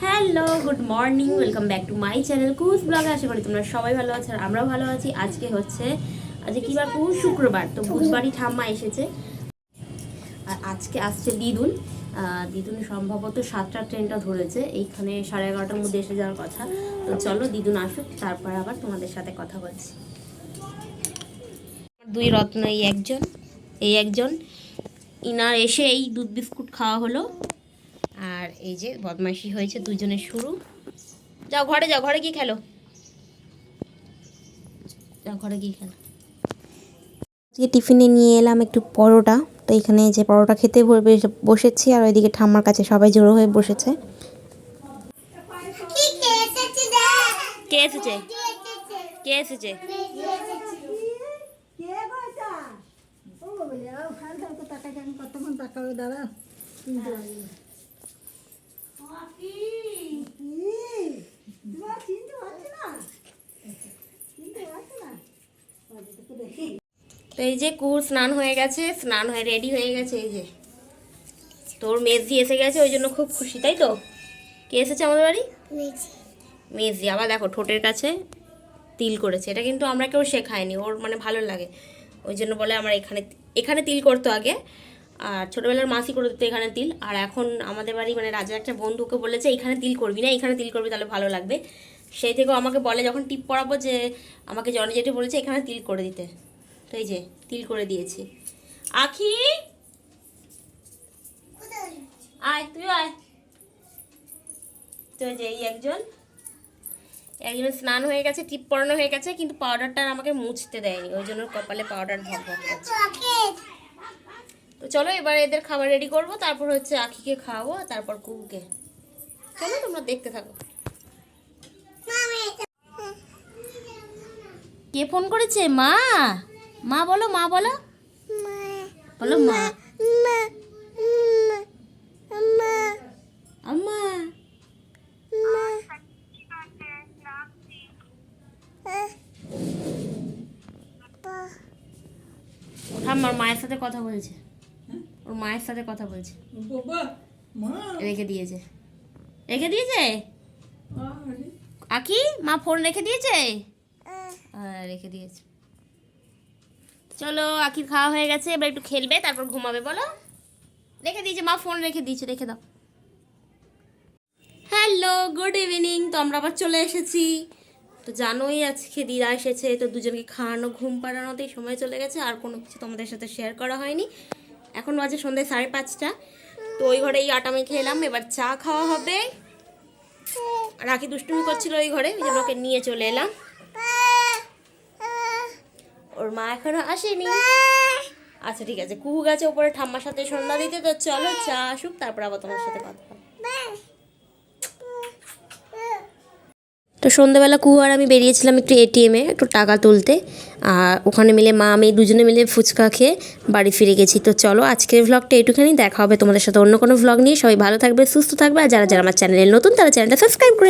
Hello, good morning, welcome back to my channel কুস ব্লগে। আশা করি তোমরা সবাই ভালো আছো আর আমরাও ভালো আছি। আজকে কি বার কুস? শুক্রবার। তো বুধবারই ঠাম্মা এসেছে আর আজকে আসছে দিদুন। দিদুন সম্ভবত 7টার ট্রেনটা ধরেছে, এইখানে 11:30টার মধ্যে এসে যাওয়ার কথা। তো চলো দিদুন আসুক, তারপর আবার তোমাদের সাথে কথা বলছি। দুই রত্ন, এই একজন ইনার এসে এই দুধ বিস্কুট খাওয়া হলো। আর এই যে বদমাইশি হয়েছে দুজনের শুরু। যাও ঘরে গিয়ে খেলো, ঘরে গিয়ে খেলো। আজকে টিফিনে নিয়ে এলাম একটু পরোটা। তো এখানে যে পরোটা খেতে বসেছি আর ওইদিকে ঠাম্মার কাছে সবাই জড়ো হয়ে বসেছে। কে এসেছে? কে এসেছে? তো এই যে কুকুর স্নান হয়ে গেছে, স্নান হয়ে রেডি হয়ে গেছে। এই যে তোর মেজি এসে গেছে, ওই জন্য খুব খুশি, তাই তো? কে এসেছে আমাদের বাড়ি? মেজি। আবার দেখো ঠোঁটের কাছে তিল করেছে। এটা কিন্তু আমরা কেউ শেখায়নি, ওর মানে ভালো লাগে, ওই জন্য বলে আমার এখানে তিল করতো আগে। আর ছোটোবেলার মাসি করে দিত এখানে তিল। আর এখন আমাদের বাড়ি মানে রাজার একটা বন্ধুকে বলেছে এখানে তিল করবি না, এখানে তিল করবি তাহলে ভালো লাগবে। সেই থেকেও আমাকে বলে যখন টিপ পড়াবো যে আমাকে জনি জেঠি বলেছে এখানে তিল করে দিতে। তো এই যে তিল করে দিয়েছি। আখি আয়, তুই আয়। তো এই যে এই একজন স্নান হয়ে গেছে, টিপ পরানো হয়ে গেছে, কিন্তু পাউডারটা আমাকে মুছতে দেয়নি, ওই জন্য কপালে পাউডার ভক ভক করছে। তো চলো এবার এদের খাবার রেডি করবো, তারপর হচ্ছে আখিকে খাওয়াবো, তারপর কুকুকে। চলো তোমরা দেখতে থাকো। কে ফোন করেছে? মা। মা বলো, মা বলো, বলো মা। আম্মা। আমার মায়ের সাথে কথা বলছে, ওর মায়ের সাথে কথা বলছে। রেখে দিয়েছে আকি, মা ফোন রেখে দিয়েছে। রেখে দিয়েছে। চলো আকির খাওয়া হয়ে গেছে, এবার একটু খেলবে, তারপর ঘুমাবে। বলো, রেখে দিয়েছে মা, ফোন রেখে দিয়েছে, রেখে দাও। Hello, good evening. তো আমরা আবার চলে এসেছি। তো জানোই আজকে দিদা এসেছে, তো দুজনকে খাওয়ানো ঘুম পাড়ানোতেই সময় চলে গেছে, আর কোনো কিছু তোমাদের সাথে শেয়ার করা হয়নি। এখন বাজে সন্ধ্যায় 5:30। তো ওই ঘরে এই আটা মেখে এলাম, এবার চা খাওয়া হবে। রাখি দুষ্টুমি করছিল ওই ঘরে, ওই জন্য ওকে নিয়ে চলে এলাম। ওর মা এখনো আসেনি। আচ্ছা ঠিক আছে, কুকু গেছে উপরে ঠাম্মার সাথে সন্ধ্যা দিতে। তো চলো চা আসুক, তারপর আবার তোমার সাথে কথা হবে। তো সন্ধ্যাবেলা কুহু আর আমি বেরিয়েছিলাম একটু এটিএমে একটু টাকা তুলতে। আর ওখানে মিলে মা আমি দুজনে মিলে ফুচকা খেয়ে বাড়ি ফিরে গেছি। তো চলো আজকের ভ্লগটা একটুখানি, দেখা হবে তোমাদের সাথে অন্য কোনো ভ্লগ নিয়ে। সবাই ভালো থাকবে, সুস্থ থাকবে, আর যারা যারা আমার চ্যানেলে নতুন তারা চ্যানেলটা সাবস্ক্রাইব করে